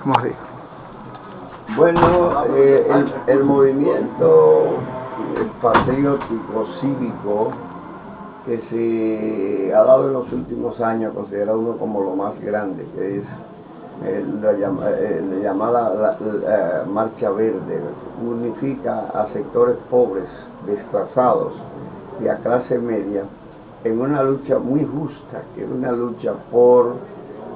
Mori. Bueno, el movimiento patriótico cívico que se ha dado en los últimos años, considerado uno como lo más grande, que es la llamada Marcha Verde, unifica a sectores pobres, desplazados y a clase media en una lucha muy justa, que es una lucha por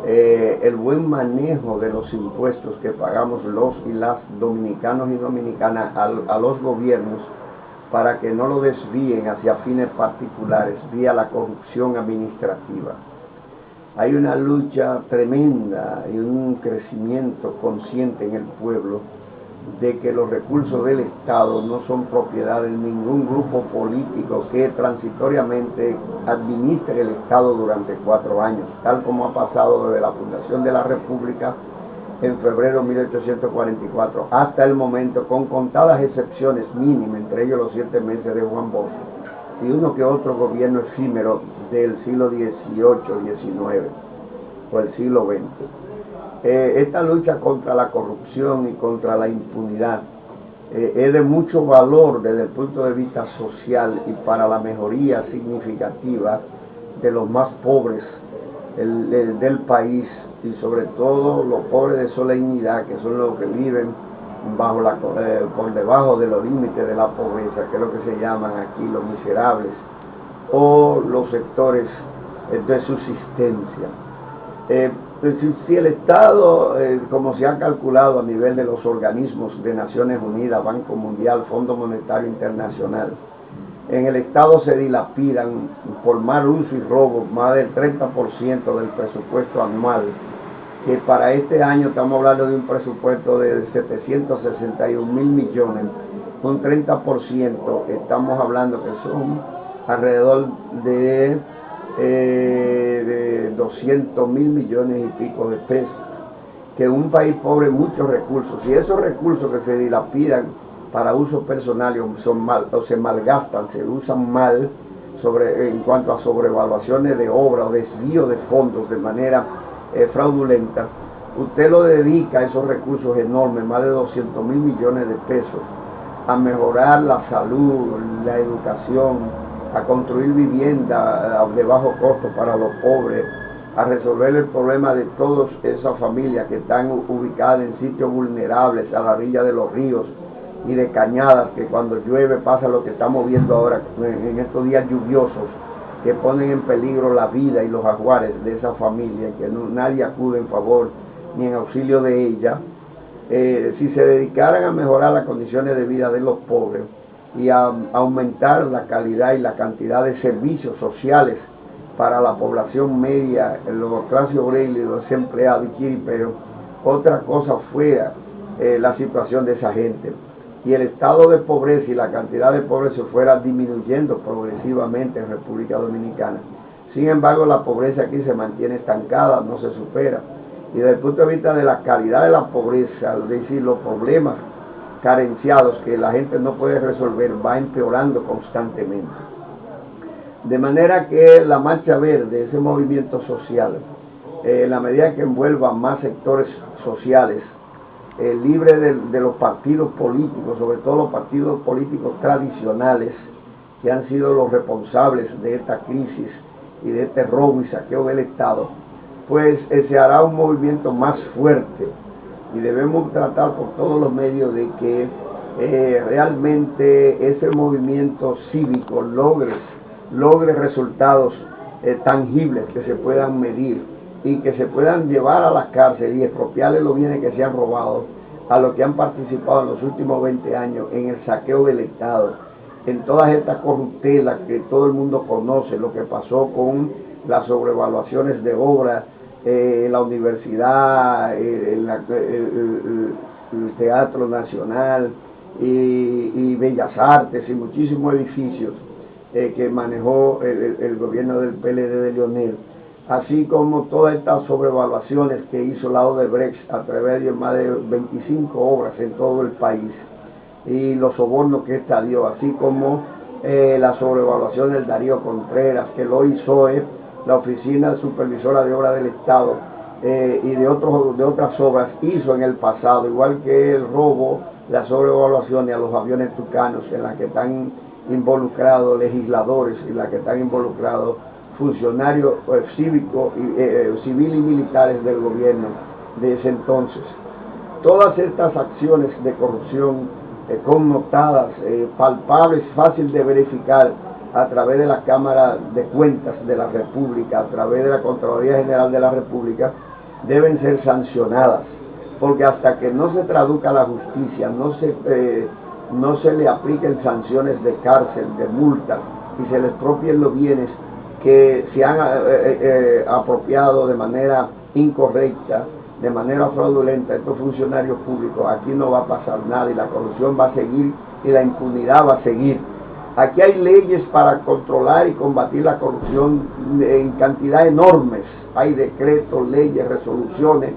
el buen manejo de los impuestos que pagamos los y las dominicanos y dominicanas a los gobiernos, para que no lo desvíen hacia fines particulares vía la corrupción administrativa. Hay una lucha tremenda y un crecimiento consciente en el pueblo de que los recursos del Estado no son propiedad de ningún grupo político que transitoriamente administre el Estado durante 4 años, tal como ha pasado desde la fundación de la República en febrero de 1844 hasta el momento, con contadas excepciones mínimas, entre ellos los 7 meses de Juan Bosch y uno que otro gobierno efímero del siglo XVIII, XIX o el siglo XX. Esta lucha contra la corrupción y contra la impunidad es de mucho valor desde el punto de vista social y para la mejoría significativa de los más pobres del país, y sobre todo los pobres de solemnidad, que son los que viven por debajo de los límites de la pobreza, que es lo que se llaman aquí los miserables, o los sectores de subsistencia. Si el Estado, como se ha calculado a nivel de los organismos de Naciones Unidas, Banco Mundial, Fondo Monetario Internacional, en el Estado se dilapidan por mal uso y robo más del 30% del presupuesto anual, que para este año estamos hablando de un presupuesto de 761.000 millones, un 30%, estamos hablando que son alrededor de 200.000 millones y pico de pesos, que en un país pobre muchos recursos, y esos recursos que se dilapidan para uso personal o se malgastan, se usan mal en cuanto a sobrevaluaciones de obra o desvío de fondos de manera fraudulenta, usted lo dedica a esos recursos enormes, más de 200.000 millones de pesos, a mejorar la salud, la educación, a construir vivienda de bajo costo para los pobres, a resolver el problema de todas esas familias que están ubicadas en sitios vulnerables, a la orilla de los ríos y de cañadas, que cuando llueve pasa lo que estamos viendo ahora en estos días lluviosos, que ponen en peligro la vida y los ajuares de esa familia, que nadie acude en favor ni en auxilio de ella. Si se dedicaran a mejorar las condiciones de vida de los pobres y a aumentar la calidad y la cantidad de servicios sociales para la población media, los clases obreras y los desempleados y chiriperos, otra cosa fuera la situación de esa gente, y el estado de pobreza y la cantidad de pobres se fuera disminuyendo progresivamente en República Dominicana. Sin embargo, la pobreza aquí se mantiene estancada, no se supera, y desde el punto de vista de la calidad de la pobreza, es decir, los problemas carenciados que la gente no puede resolver, va empeorando constantemente. De manera que la Marcha Verde, ese movimiento social, en la medida que envuelva más sectores sociales, libre de los partidos políticos, sobre todo los partidos políticos tradicionales, que han sido los responsables de esta crisis y de este robo y saqueo del Estado, pues se hará un movimiento más fuerte, y debemos tratar por todos los medios de que realmente ese movimiento cívico logre resultados tangibles que se puedan medir y que se puedan llevar a las cárceles y expropiarles los bienes que se han robado a los que han participado en los últimos 20 años en el saqueo del Estado, en todas estas corruptelas que todo el mundo conoce, lo que pasó con las sobrevaluaciones de obras, la universidad, el Teatro Nacional y Bellas Artes y muchísimos edificios que manejó el gobierno del PLD de Leonel, así como todas estas sobrevaluaciones que hizo la Odebrecht a través de más de 25 obras en todo el país, y los sobornos que esta dio, así como la sobrevaluación del Darío Contreras, que lo hizo la Oficina Supervisora de Obras del Estado, y de otras obras hizo en el pasado, igual que el robo, la sobrevaluación a los aviones tucanos, en la que están involucrados legisladores, en la que están involucrados funcionarios cívicos, civil y militares del gobierno de ese entonces. Todas estas acciones de corrupción connotadas, palpables, fácil de verificar a través de la Cámara de Cuentas de la República, a través de la Contraloría General de la República, deben ser sancionadas, porque hasta que no se traduzca la justicia, no se le apliquen sanciones de cárcel, de multa, y se les expropien los bienes que se han apropiado de manera incorrecta, de manera fraudulenta, estos funcionarios públicos, aquí no va a pasar nada y la corrupción va a seguir y la impunidad va a seguir. Aquí hay leyes para controlar y combatir la corrupción en cantidad enormes. Hay decretos, leyes, resoluciones,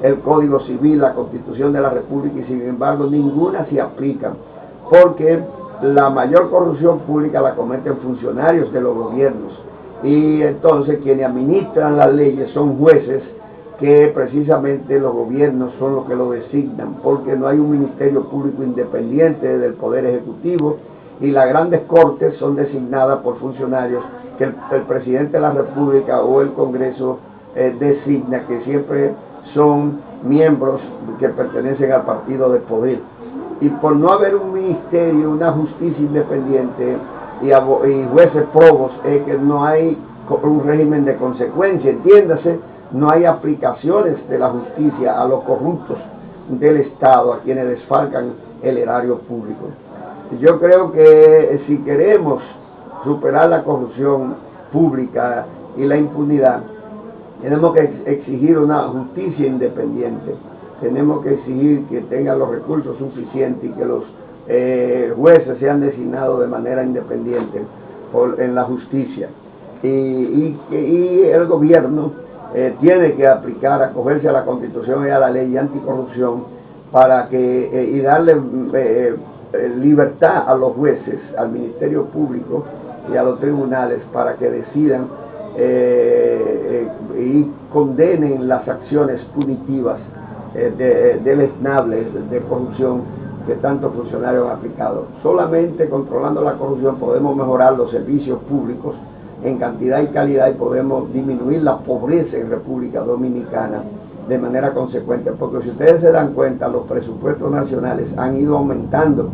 el Código Civil, la Constitución de la República, y sin embargo ninguna se aplica, porque la mayor corrupción pública la cometen funcionarios de los gobiernos, y entonces quienes administran las leyes son jueces, que precisamente los gobiernos son los que lo designan, porque no hay un ministerio público independiente del Poder Ejecutivo, y las grandes cortes son designadas por funcionarios que el presidente de la República o el Congreso designa, que siempre son miembros que pertenecen al partido de poder. Y por no haber un ministerio, una justicia independiente y jueces probos, es que no hay un régimen de consecuencia, entiéndase, no hay aplicaciones de la justicia a los corruptos del Estado, a quienes desfalcan el erario público. Yo creo que si queremos superar la corrupción pública y la impunidad, tenemos que exigir una justicia independiente, tenemos que exigir que tengan los recursos suficientes y que los jueces sean designados de manera independiente en la justicia. Y el gobierno tiene que aplicar, acogerse a la Constitución y a la ley anticorrupción para que y darle libertad a los jueces, al Ministerio Público y a los tribunales para que decidan y condenen las acciones punitivas deleznables de corrupción que tantos funcionarios han aplicado. Solamente controlando la corrupción podemos mejorar los servicios públicos en cantidad y calidad, y podemos disminuir la pobreza en República Dominicana de manera consecuente, porque si ustedes se dan cuenta, los presupuestos nacionales han ido aumentando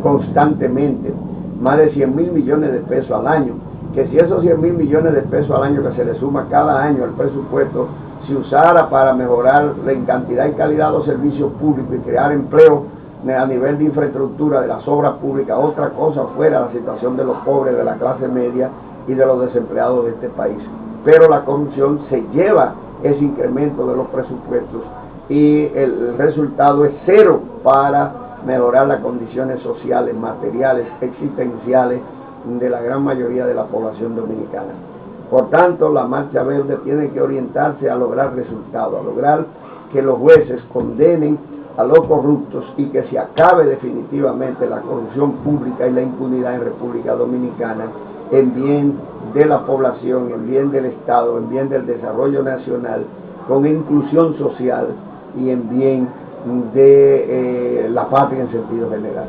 constantemente, más de 100.000 millones de pesos al año, que si esos 100.000 millones de pesos al año que se le suma cada año al presupuesto, se usara para mejorar en cantidad y calidad los servicios públicos y crear empleo a nivel de infraestructura de las obras públicas, otra cosa fuera la situación de los pobres, de la clase media y de los desempleados de este país. Pero la corrupción se lleva ese incremento de los presupuestos y el resultado es cero para mejorar las condiciones sociales, materiales, existenciales de la gran mayoría de la población dominicana. Por tanto, la Marcha Verde tiene que orientarse a lograr resultados, a lograr que los jueces condenen a los corruptos y que se acabe definitivamente la corrupción pública y la impunidad en República Dominicana, en bien de la población, en bien del Estado, en bien del desarrollo nacional, con inclusión social y en bien de la patria en sentido general.